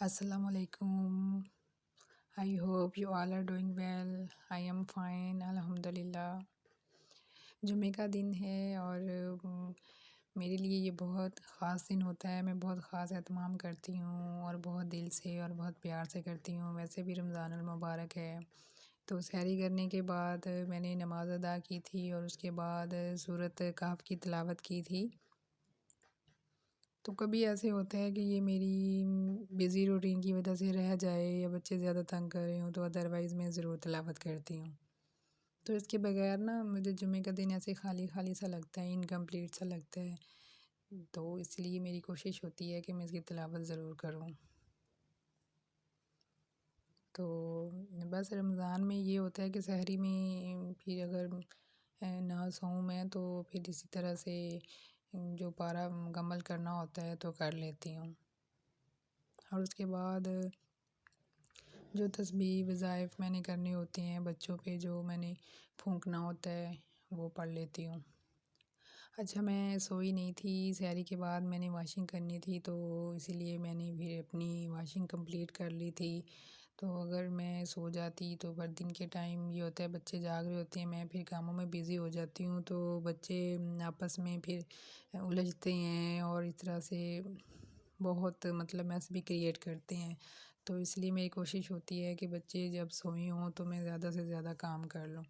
Assalamu alaikum. I hope you all are doing well. I am fine, अल्हम्दुलिल्लाह। जुमे का दिन है और मेरे लिए ये बहुत ख़ास दिन होता है। मैं बहुत ख़ास एहतमाम करती हूँ और बहुत दिल से और बहुत प्यार से करती हूँ। वैसे भी रमज़ानुल मुबारक है, तो सहरी करने के बाद मैंने नमाज़ अदा की थी और उसके बाद सूरत कहफ़ की तिलावत की थी। तो कभी ऐसे होता है कि ये मेरी बिज़ी रूटीन की वजह से रह जाए या बच्चे ज़्यादा तंग कर रहे हों, तो अदरवाइज़ मैं ज़रूर तिलावत करती हूँ। तो इसके बगैर ना मुझे जुमे का दिन ऐसे खाली-खाली सा लगता है, इनकम्प्लीट सा लगता है। तो इसलिए मेरी कोशिश होती है कि मैं इसकी तिलावत ज़रूर करूँ। तो बस रमज़ान में ये होता है कि सहरी में फिर अगर ना सोऊँ मैं तो फिर इसी तरह से जो पारा मुकम्मल करना होता है तो कर लेती हूँ। और उसके बाद जो तस्बीह वज़ाइफ मैंने करने होते हैं बच्चों पे, जो मैंने फूँकना होता है, वो पढ़ लेती हूँ। अच्छा, मैं सोई नहीं थी, सहरी के बाद मैंने वॉशिंग करनी थी, तो इसीलिए मैंने फिर अपनी वॉशिंग कंप्लीट कर ली थी। तो अगर मैं सो जाती तो फिर दिन के टाइम ये होता है बच्चे जाग रहे होते हैं, मैं फिर कामों में बिज़ी हो जाती हूँ, तो बच्चे आपस में फिर उलझते हैं और इस तरह से बहुत मतलब मैस भी क्रिएट करते हैं। तो इसलिए मेरी कोशिश होती है कि बच्चे जब सोए हों तो मैं ज़्यादा से ज़्यादा काम कर लूँ।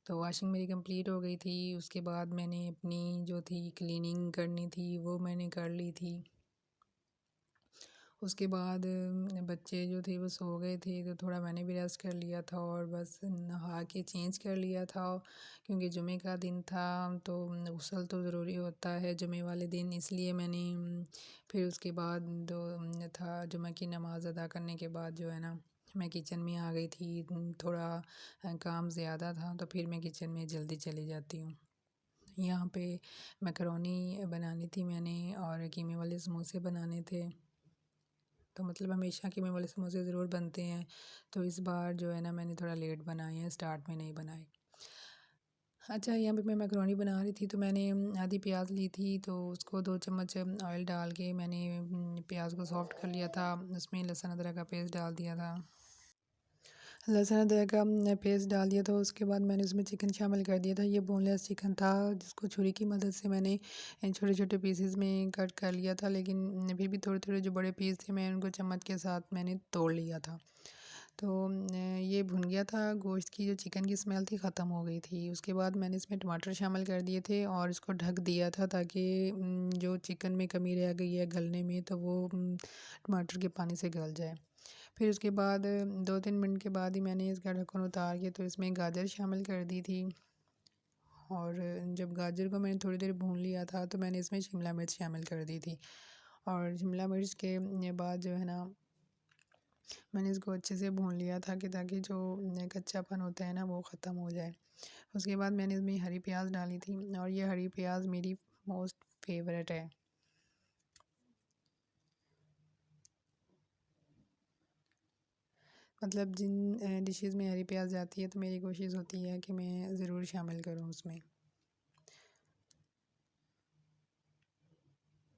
तो वॉशिंग मेरी कंप्लीट हो गई थी, उसके बाद मैंने अपनी जो थी क्लीनिंग करनी थी वो मैंने कर ली थी। उसके बाद बच्चे जो थे वो सो गए थे, तो थोड़ा मैंने भी रेस्ट कर लिया था और बस नहा के चेंज कर लिया था, क्योंकि जुमे का दिन था तो गुस्ल तो ज़रूरी होता है जुमे वाले दिन, इसलिए मैंने फिर उसके बाद था जुमे की नमाज़ अदा करने के बाद जो है ना मैं किचन में आ गई थी। थोड़ा काम ज़्यादा था तो फिर मैं किचन में जल्दी चली जाती हूँ। यहाँ पे मैकरोनी बनानी थी मैंने और कीमे वाले समोसे बनाने थे। तो मतलब हमेशा कीमे वाले समोसे ज़रूर बनते हैं, तो इस बार जो है ना मैंने थोड़ा लेट बनाए हैं, स्टार्ट में नहीं बनाए। अच्छा, यहाँ पे मैं मैकरोनी बना रही थी तो मैंने आधी प्याज़ ली थी, तो उसको 2 चम्मच ऑयल डाल के मैंने प्याज़ को सॉफ्ट कर लिया था। उसमें लहसुन अदरक का पेस्ट डाल दिया था। लहसुन अदरक का पेस्ट डाल दिया था, उसके बाद मैंने उसमें चिकन शामिल कर दिया था। ये बोनलेस चिकन था जिसको छुरी की मदद से मैंने छोटे-छोटे पीसेस में कट कर लिया था, लेकिन फिर भी थोड़े-थोड़े जो बड़े पीस थे मैं उनको चम्मच के साथ मैंने तोड़ लिया था। तो ये भुन गया था, गोश्त की जो चिकन की स्मेल थी ख़त्म हो गई थी। उसके बाद मैंने इसमें टमाटर शामिल कर दिए थे और इसको ढक दिया था ताकि जो चिकन में कमी रह गई है गलने में तो वो टमाटर के पानी से गल जाए। फिर उसके बाद 2-3 मिनट के बाद ही मैंने इसका ढक्कन उतार के तो इसमें गाजर शामिल कर दी थी। और जब गाजर को मैंने थोड़ी देर भून लिया था तो मैंने इसमें शिमला मिर्च शामिल कर दी थी। और शिमला मिर्च के बाद जो है ना मैंने इसको अच्छे से भून लिया था कि ताकि जो कच्चापन होता है ना वो ख़त्म हो जाए। उसके बाद मैंने इसमें हरी प्याज़ डाली थी और ये हरी प्याज़ मेरी मोस्ट फेवरेट है। मतलब जिन डिशेज़ में हरी प्याज़ जाती है तो मेरी कोशिश होती है कि मैं ज़रूर शामिल करूँ उसमें।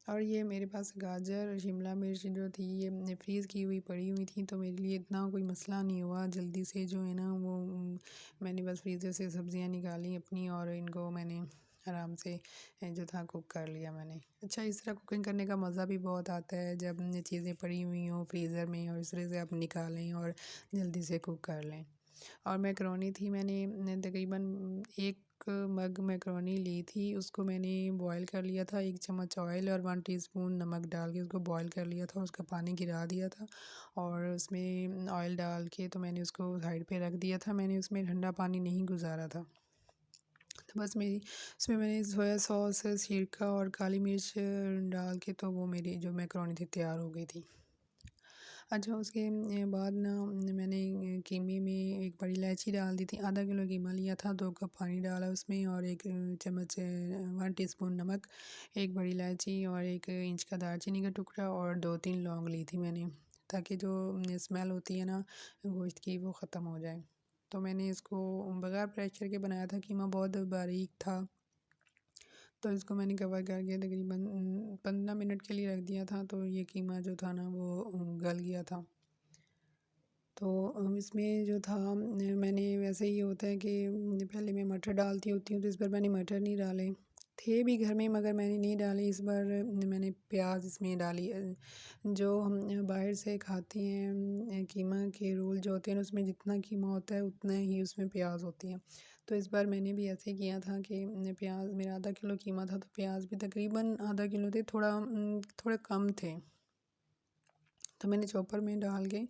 और ये मेरे पास गाजर और शिमला मिर्च जो थी ये फ्रीज़ की हुई पड़ी हुई थी, तो मेरे लिए इतना कोई मसला नहीं हुआ। जल्दी से जो है ना वो मैंने बस फ्रीज़र से सब्ज़ियाँ निकाली अपनी और इनको मैंने आराम से जो था कुक कर लिया मैंने। अच्छा, इस तरह कुकिंग करने का मज़ा भी बहुत आता है जब ये चीज़ें पड़ी हुई हों फ्रीज़र में और इस तरह से आप निकालें और जल्दी से कुक कर लें। और मैकरोनी थी, मैंने तकरीबन 1 मग मैकरोनी ली थी, उसको मैंने बॉयल कर लिया था। 1 चम्मच ऑयल और 1 टीस्पून नमक डाल के उसको बॉयल कर लिया था, उसका पानी गिरा दिया था और उसमें ऑयल डाल के तो मैंने उसको साइड पे रख दिया था। मैंने उसमें ठंडा पानी नहीं गुज़ारा था। तो बस मेरी उसमें मैंने सोया सॉस, सिरका और काली मिर्च डाल के तो वो मेरी जो मैकरोनी थी तैयार हो गई थी। अच्छा, उसके बाद ना मैंने कीमे में एक बड़ी इलायची डाल दी थी। आधा किलो कीमा लिया था, 2 कप पानी डाला उसमें और 1 चम्मच 1 टीस्पून नमक, 1 बड़ी इलायची और 1 इंच का दालचीनी का टुकड़ा और 2-3 लौंग ली थी मैंने, ताकि जो स्मेल होती है ना गोश्त की वो ख़त्म हो जाए। तो मैंने इसको बगैर प्रेशर के बनाया था, कीमा बहुत बारीक था। तो इसको मैंने कवर करके तकरीबन 15 मिनट के लिए रख दिया था, तो ये कीमा जो था ना वो गल गया था। तो इसमें जो था मैंने वैसे ही होता है कि पहले मैं मटर डालती होती हूँ, तो इस बार मैंने मटर नहीं डाले थे भी घर में, मगर मैंने नहीं डाले। इस बार मैंने प्याज इसमें डाली। जो हम बाहर से खाते हैं कीमा के रोल जो होते हैं ना, उसमें जितना कीमा होता है उतना ही उसमें प्याज होती है। तो इस बार मैंने भी ऐसे किया था कि प्याज, मेरा आधा किलो कीमा था तो प्याज भी तकरीबन आधा किलो थे, थोड़ा कम थे। तो मैंने चॉपर में डाल के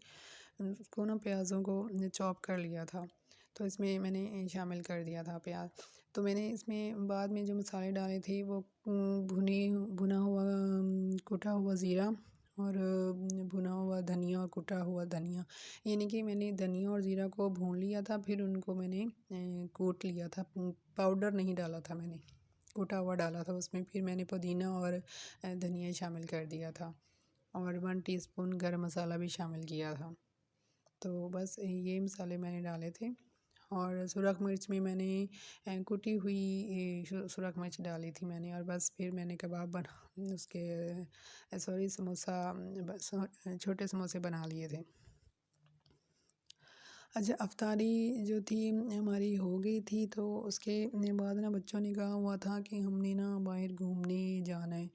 उसको ना प्याज़ों को चॉप कर लिया था। तो इसमें मैंने शामिल कर दिया था प्याज। तो मैंने इसमें बाद में जो मसाले डाले थे वो भुना हुआ कुटा हुआ ज़ीरा और भुना हुआ धनिया और कुटा हुआ धनिया, यानी कि मैंने धनिया और ज़ीरा को भून लिया था, फिर उनको मैंने कूट लिया था। पाउडर नहीं डाला था मैंने, कूटा हुआ डाला था उसमें। फिर मैंने पुदीना और धनिया शामिल कर दिया था और 1 टीस्पून गरम मसाला भी शामिल किया था। तो बस ये मसाले मैंने डाले थे। और सुरख मिर्च में मैंने कुटी हुई सुरख मिर्च डाली थी मैंने। और बस फिर मैंने कबाब बना उसके सॉरी समोसा बस छोटे समोसे बना लिए थे। अच्छा, अफ्तारी जो थी हमारी हो गई थी, तो उसके बाद ना बच्चों ने कहा हुआ था कि हमने ना बाहर घूमने जाना है।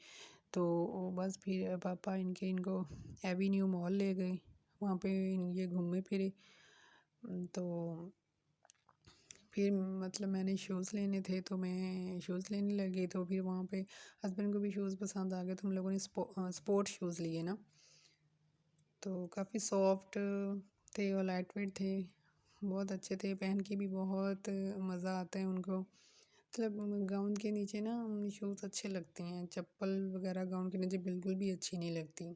तो बस फिर पापा इनको एवेन्यू मॉल ले गए, वहाँ पे ये घूमे फिरे। तो फिर मतलब मैंने शूज़ लेने थे तो मैं शूज़ लेने लगी। तो फिर वहाँ पे हस्बैंड को भी शूज़ पसंद आ गए, तो हम लोगों ने स्पोर्ट शूज़ लिए ना। तो काफ़ी सॉफ्ट थे और लाइट वेट थे, बहुत अच्छे थे, पहन के भी बहुत मज़ा आता है उनको। मतलब गाउन के नीचे ना शूज़ अच्छे लगते हैं, चप्पल वगैरह गाउन के नीचे बिल्कुल भी अच्छी नहीं लगती।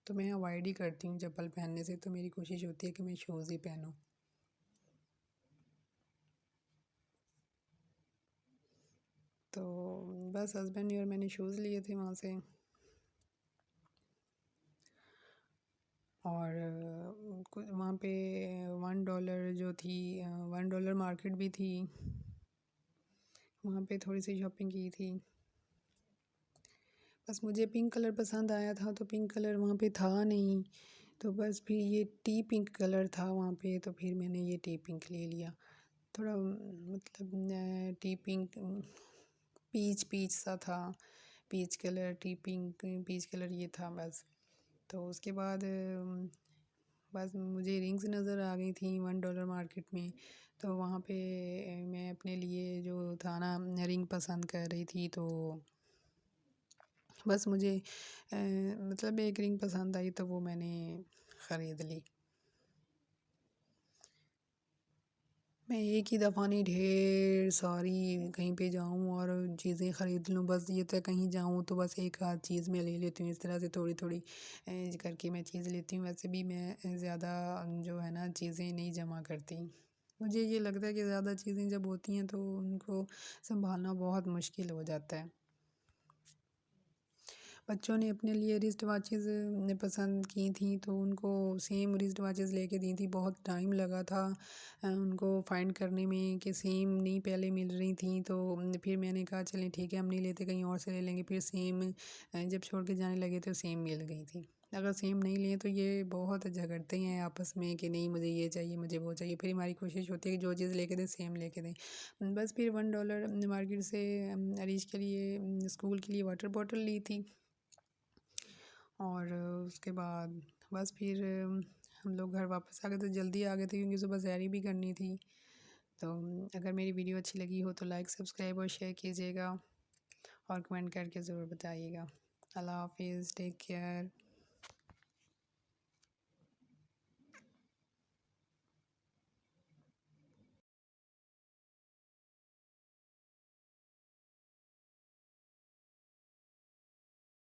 तो मैं अवॉइड ही करती हूँ चप्पल पहनने से, तो मेरी कोशिश होती है कि मैं शूज़ ही पहनूँ। तो बस हस्बैंड और मैंने शूज़ लिए थे वहाँ से। और वहाँ पे $1 जो थी, $1 मार्केट भी थी, वहाँ पे थोड़ी सी शॉपिंग की थी। बस मुझे पिंक कलर पसंद आया था, तो पिंक कलर वहाँ पे था नहीं, तो बस फिर ये टी पिंक कलर था वहाँ पे, तो फिर मैंने ये टी पिंक ले लिया। थोड़ा मतलब टी पिंक पीच पीच सा था, peach colour tea pink peach colour ये था बस। तो उसके बाद बस मुझे रिंग्स नज़र आ गई थी $1 मार्केट में। तो वहाँ पे मैं अपने लिए जो था ना रिंग पसंद कर रही थी, तो बस मुझे मतलब एक रिंग पसंद आई तो वो मैंने ख़रीद ली। मैं एक ही दफ़ा नहीं ढेर सारी कहीं पे जाऊँ और चीज़ें ख़रीद लूँ, बस ये तो कहीं जाऊँ तो बस एक आध चीज़ मैं ले लेती हूँ। इस तरह से थोड़ी थोड़ी करके मैं चीज़ लेती हूँ। वैसे भी मैं ज़्यादा जो है ना चीज़ें नहीं जमा करती। मुझे ये लगता है कि ज़्यादा चीज़ें जब होती हैं तो उनको संभालना बहुत मुश्किल हो जाता है। बच्चों ने अपने लिए रिस्ट वॉचेस पसंद की थी, तो उनको सेम रिस्ट वॉचेस लेके दी थी। बहुत टाइम लगा था उनको फाइंड करने में कि सेम नहीं पहले मिल रही थी। तो फिर मैंने कहा चलें ठीक है, हम नहीं लेते, कहीं और से ले लेंगे। फिर सेम जब छोड़ के जाने लगे तो सेम मिल गई थी। अगर सेम नहीं लिए तो ये बहुत झगड़ते हैं आपस में कि नहीं मुझे ये चाहिए, मुझे वो चाहिए। फिर हमारी कोशिश होती है कि जो चीज़ लेके दें सेम लेके दें। बस फिर $1 मार्केट से अरीश के लिए स्कूल के लिए वाटर बॉटल ली थी। और उसके बाद बस फिर हम लोग घर वापस आ गए, तो जल्दी आ गए थे क्योंकि सुबह सैरी भी करनी थी। तो अगर मेरी वीडियो अच्छी लगी हो तो लाइक सब्सक्राइब और शेयर कीजिएगा और कमेंट करके ज़रूर बताइएगा। अल्लाह हाफिज़, टेक केयर।